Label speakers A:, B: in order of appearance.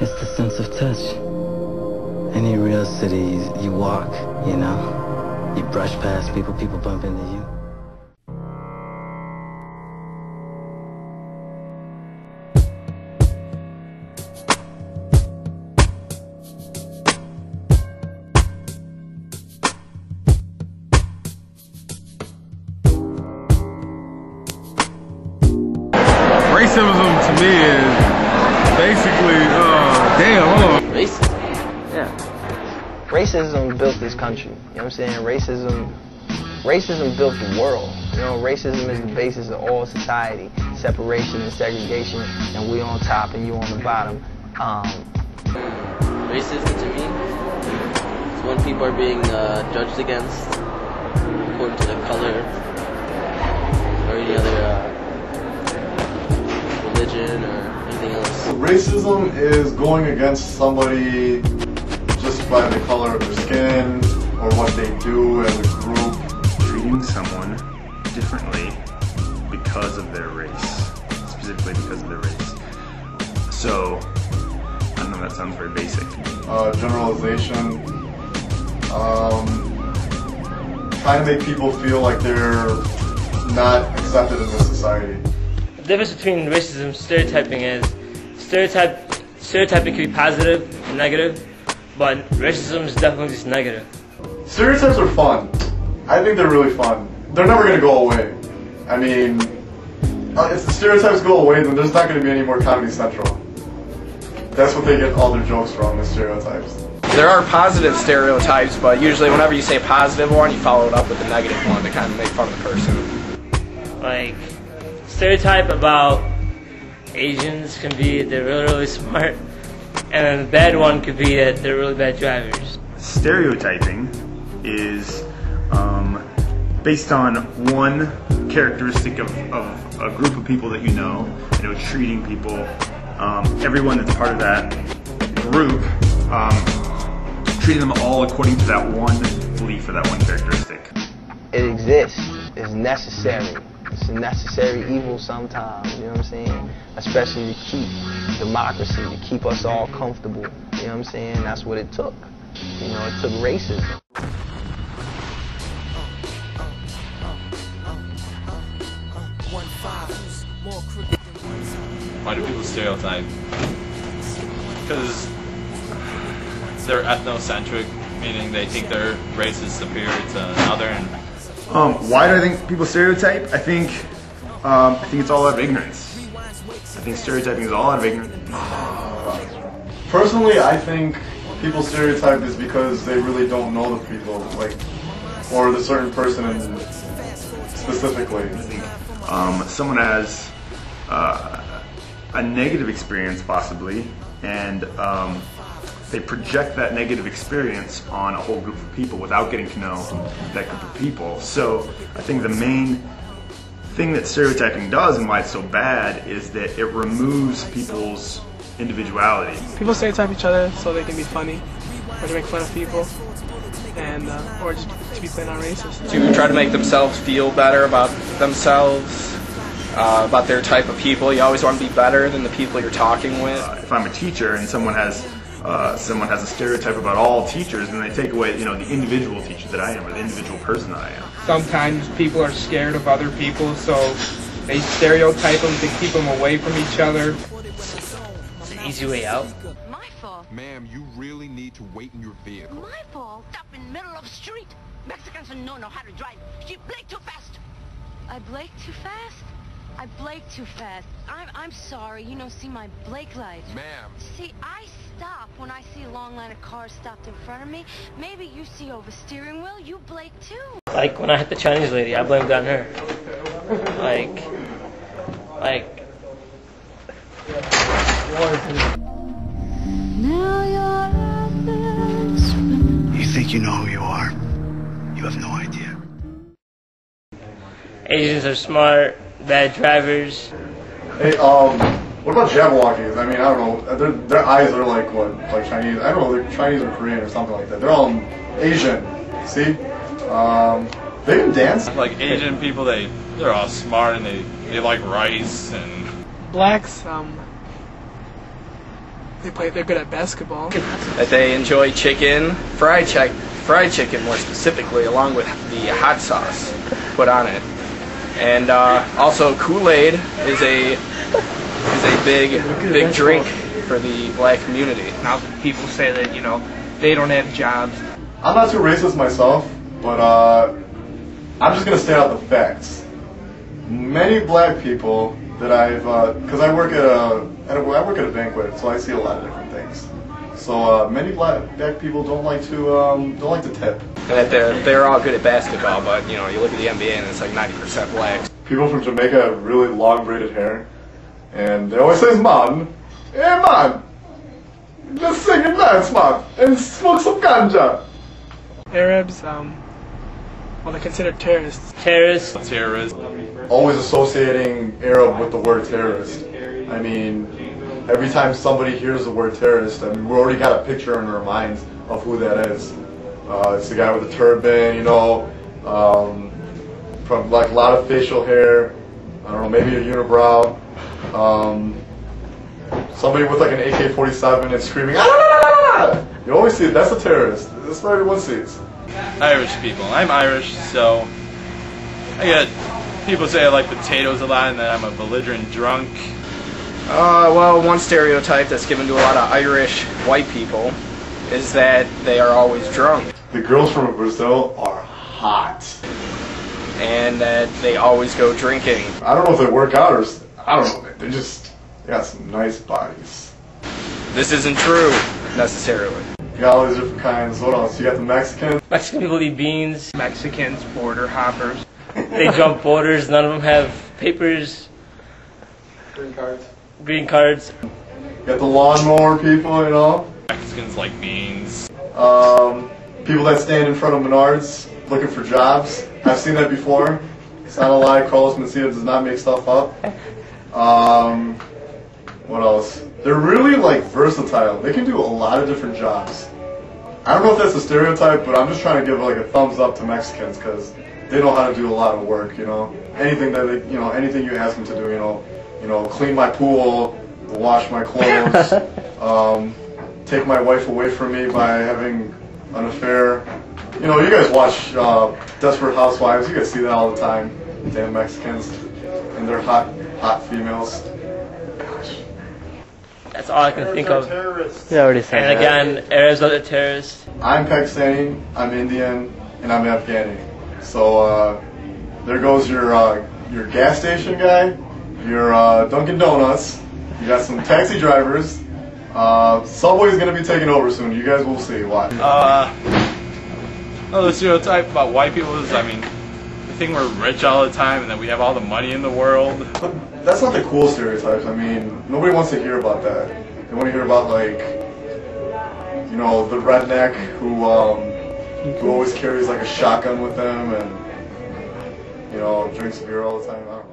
A: It's the sense of touch. Any real city, you walk, you know, you brush past people, people bump into you.
B: Racism to me is basically,
C: Racism? Yeah. Racism built this country. You know what I'm saying? Racism built the world. You know, racism is the basis of all society. Separation and segregation, and we on top and you on the bottom.
D: Racism to me is when people are being judged against according to their color or any other religion or anything else.
E: Racism is going against somebody just by the color of their skin or what they do as a group.
F: Treating someone differently because of their race, specifically because of their race. So, I don't know, that sounds very basic.
E: Generalization. Trying to make people feel like they're not accepted in this society.
G: The difference between racism and stereotyping is stereotyping can be positive and negative, but racism is definitely just negative.
E: Stereotypes are fun. I think they're really fun. They're never going to go away. I mean, if the stereotypes go away, then there's not going to be any more Comedy Central. That's what they get all their jokes from, the stereotypes.
H: There are positive stereotypes, but usually whenever you say a positive one, you follow it up with a negative one to kind of make fun of the person.
G: Like, stereotype about Asians can be they're really, really smart, and then the bad one could be that they're really bad drivers.
F: Stereotyping is based on one characteristic of a group of people that you know, treating people, everyone that's part of that group, treating them all according to that one belief or that one characteristic.
C: It exists. It's necessary. It's a necessary evil sometimes, you know what I'm saying? Especially to keep democracy, to keep us all comfortable, you know what I'm saying? That's what it took. You know, it took racism.
I: Why do people stereotype? Because they're ethnocentric, meaning they think their race is superior to another. And
F: why do I think people stereotype? I think it's all out of ignorance. I think stereotyping is all out of ignorance.
E: Personally, I think people stereotype is because they really don't know the people, like, or the certain person specifically.
F: I think someone has a negative experience possibly, and they project that negative experience on a whole group of people without getting to know that group of people. So I think the main thing that stereotyping does and why it's so bad is that it removes people's individuality.
J: People stereotype each other so they can be funny, or to make fun of people, and or just to be plain on racist.
H: To try to make themselves feel better about themselves, about their type of people. You always want to be better than the people you're talking with.
F: If I'm a teacher and someone has a stereotype about all teachers, and they take away, the individual teacher that I am, or the individual person that I am.
J: Sometimes people are scared of other people, so they stereotype them to keep them away from each other.
G: It's an easy way out.
K: My fault.
L: Ma'am, you really need to wait in your vehicle.
K: My fault. Stop in the middle of the street. Mexicans don't know how to drive. She blake too fast. I blake too fast? I blake too fast. I'm sorry. See my blake light.
L: Ma'am.
K: See, I stop when I see a long line of cars stopped in front of me. Maybe you see over steering wheel. You blake too.
G: Like when I hit the Chinese lady, I blamed it on her.
A: You think you know who you are? You have no idea.
G: Asians are smart, bad drivers.
E: Hey, what about Jabberwockies? I mean, I don't know. Their eyes are like what? Like Chinese? I don't know. They're Chinese or Korean or something like that. They're all Asian. See? They can dance.
I: Like Asian people, they're all smart and they like rice and.
J: Blacks, they're good at basketball.
H: That they enjoy chicken, fried chicken more specifically, along with the hot sauce put on it. And also Kool-Aid is a big drink for the black community.
M: Now people say that, you know, they don't have jobs.
E: I'm not too racist myself, but I'm just gonna state out the facts. Many black people that because I work at a banquet, so I see a lot of different things. So many black people don't like to tip.
H: And that they're all good at basketball, but you know, you look at the NBA and it's like 90% blacks.
E: People from Jamaica have really long braided hair, and they always say, "Man, hey man, just sing and dance, man, and smoke some ganja."
J: Arabs, well, they're considered terrorists.
G: Terrorists.
I: Terrorists.
E: Always associating Arab with the word terrorist. I mean, every time somebody hears the word terrorist, I mean, we already got a picture in our minds of who that is. It's the guy with the turban, you know, from like a lot of facial hair. I don't know, maybe a unibrow. Somebody with like an AK-47 and screaming, "Ah!" You always see it. That's a terrorist. That's what everyone sees.
I: Irish people. I'm Irish, so I get people say I like potatoes a lot and that I'm a belligerent drunk.
H: Well, one stereotype that's given to a lot of Irish white people is that they are always drunk.
E: The girls from Brazil are hot.
H: And that they always go drinking.
E: I don't know if they work out or, I don't know, they got some nice bodies.
H: This isn't true, necessarily.
E: You got all these different kinds. What else? You got the Mexicans.
G: Mexican people eat beans.
M: Mexicans, border hoppers.
G: They jump borders. None of them have papers. Green cards.
E: You got the lawnmower people, you know.
I: Mexicans like beans.
E: People that stand in front of Menards looking for jobs. I've seen that before. It's not a lie. Carlos Mencia does not make stuff up. What else? They're really like versatile. They can do a lot of different jobs. I don't know if that's a stereotype, but I'm just trying to give like a thumbs up to Mexicans because they know how to do a lot of work. You know, anything that they, anything you ask them to do. You know, clean my pool, wash my clothes, take my wife away from me by having an affair. You know, you guys watch Desperate Housewives. You guys see that all the time. Damn Mexicans and their hot females.
G: That's all I can think of.
A: You already said
G: And
A: that.
G: again, Arabs are the terrorists.
E: I'm Pakistani, I'm Indian, and I'm Afghani. So there goes your gas station guy, your Dunkin' Donuts. You got some taxi drivers. Subway's gonna be taking over soon. You guys will see. Watch.
I: Another stereotype about white people is, I mean, they think we're rich all the time and that we have all the money in the world.
E: But that's not the cool stereotypes. I mean, nobody wants to hear about that. They want to hear about, like, you know, the redneck who always carries like a shotgun with them and, you know, drinks beer all the time. I don't know.